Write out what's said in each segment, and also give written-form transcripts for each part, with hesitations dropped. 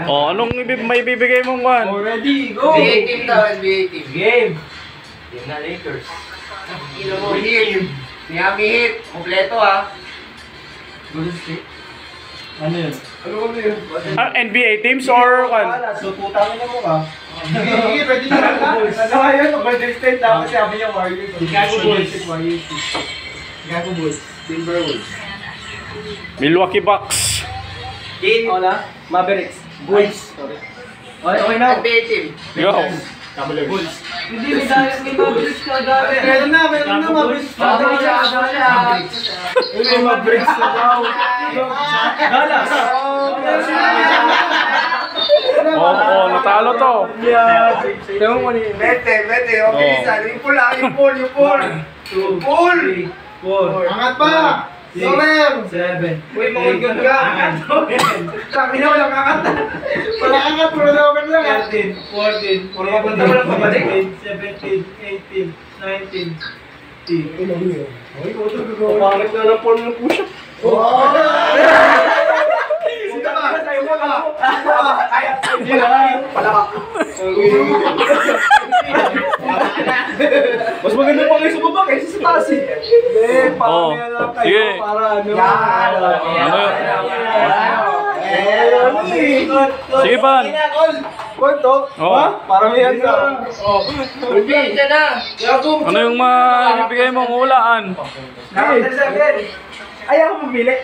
Oh, anong may bibigay mong man? Already, go! NBA team daw, NBA team. Game! Game na Lakers. Ino mo, Heat. Miami Heat. Kompleto ha. Golden State. Ano yun? Ano yun? NBA teams or kan? So, putangin na mo ka. Sige, pwede na lang. Ano nga yun? Golden State dapat sabi niya Warriors. Chicago Bulls. Chicago Bulls. Timberwolves. Milwaukee Bucks. Game. Wala. Mavericks. Bulls. Okay na. NBA team. Go. Bulls. Hindi, may Mavericks ka dati. Meron na Mavericks ka dati. May Mavericks na daw. Dallas. Oh, natalo to. Tingnan mo ni. Bete. Okay, isa. Yung pula. Yung pool. 4. Angat pa! 7. Uy, mangulgan ka. Sabi na walang angat. Wala angat, puro lower lang. 13, 14, 15, 17, 18, 19, 10. Pangit na lang form ng push-up. Mas maganda pa kayo sa baba kaysa sa taas eh. Hindi, parang yan lang kayo para ano. Sige pa. Kwento? Oh. Parang yan ka. Okay, siya na. Ano yung bibigay mong hulaan? Ayaw ko mabili.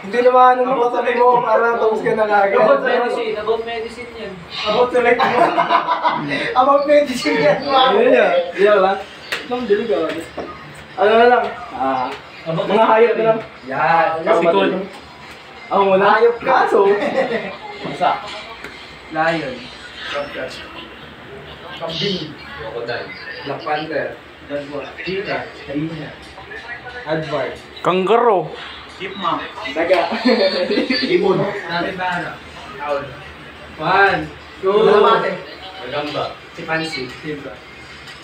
Hindi naman ano masabi mo para tapos ka na agad. About medicine yan. About medicine yan. Yan lang. Ano na lang? Mga hayop na lang. Yan. Sikod. Ako muna. Hayop ka. So. Masa. Lion. Kambing. Crocodile. Black Panther. Jaguar. Cheetah. Hyena. Advart. Kangaroo. Chipmunk. Daga. Ibon. Capybara. Owl. 1, 2. Magamba. Chimpanzee. Zebra.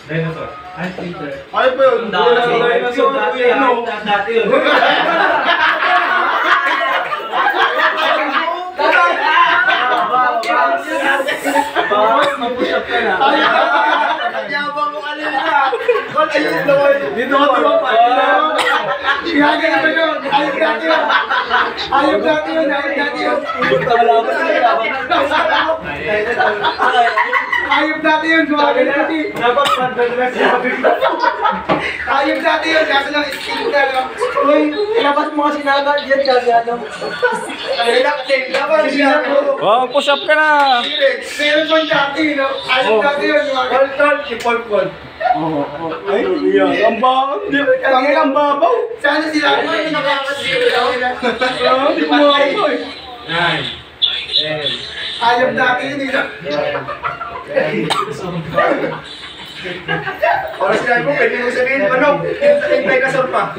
Dinosaur. Anteater. Ay pa yun. Dinosaur. Dati yun. Mag-push-up ka na. Yabang mo kanina. Ayun naman. Dito ka tulong pa. Gagawin mo yun. Ayun dati yun. Ayun dati yun. Ayun dati yun. Gumagano dati. Dapat pandalas siya. Ayun dati yun. Kaso lang skill na. Uy, ilabas mo kasi nagal. Yan kasi ano. Relax din. Dapat siya. Oh, push up ka na. Meron pang dati, no? Ayun dati yun. Kol-kol. Kipol-kol. Ay, ang babaw. Pangil ang babaw. Sana sila. Ano yung nakakasira daw? Hindi ko makakaw eh. 9, 10. Ayun dati yun eh. Oras na mo, pwede mo sabihin, manok, yung dinosaur pa.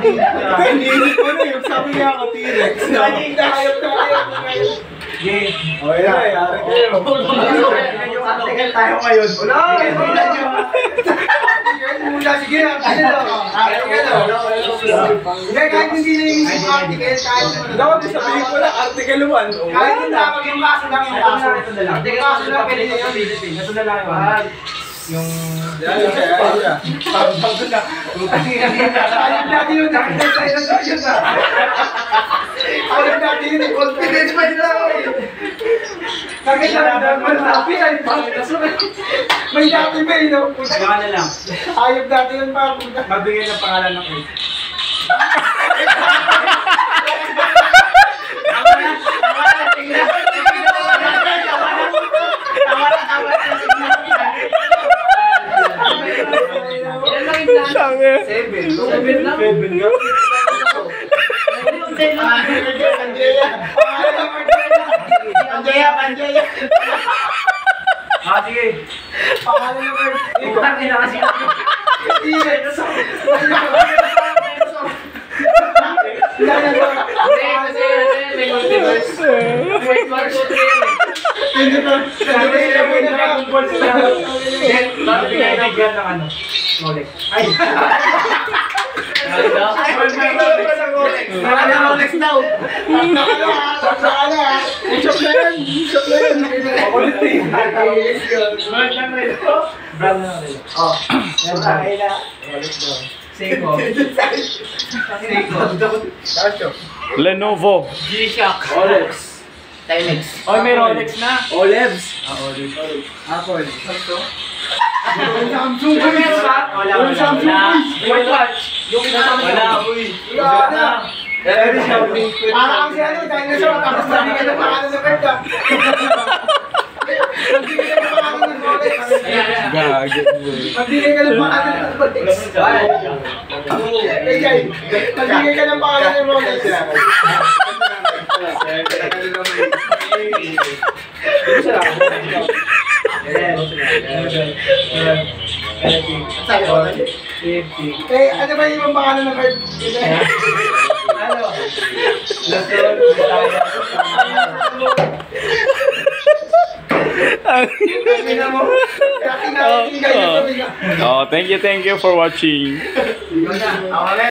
Hindi ko na yung sabi niya ako, T-Rex. Ayun tayo. Okay na, yari kayo. Article tayo ngayon. Wala, muna, sige na. Hindi, kahit hindi na yung isip article, kahit dapat sabihin ko lang, article 1. Kahit yung dapat yung kaso lang yung kaso. Article kaso lang, pwede na yung Philippines. Ito na lang yung... Ayun natin yun, nakita tayo na tayo na. Ayun natin yun, confidence pa nila ako eh. Nakita naman sabi ay may dati ba yun, no? Pangalan lang. Ayun natin yun pa. Magbigay ng pangalan ng Earth. Seven lang. Panjaya. Sige. Pangalan ng word. Ikaw na kasi. May multiverse. Wait, 1, 2, 3 Dragon Ball sila. Bakit pinagyan ng ano? Rolex. Ay! Rolex daw. Shop na yan. Shop na yan. Makulit eh. Brand lang rin ito. Brand lang rin. Oh. Yan na. Seiko. Seiko. Lenovo. G-Shock. Olex. Timex. Oh, may Rolex na. Olebs. Apple. Samsung. Meron ba? Walang Samsung. Smartwatch. Yung wala. Wala na. Parang si ano, dinosaur, tapos sabi ka ng pangalan ng card ah. Magbigay ka ng pangalan ng Rolex. Magbigay ka ng pangalan ng Rolex. Magbigay ka ng pangalan ng Rolex. Eh, ano ba yung pangalan ng card? Ano? Oh, thank you for watching.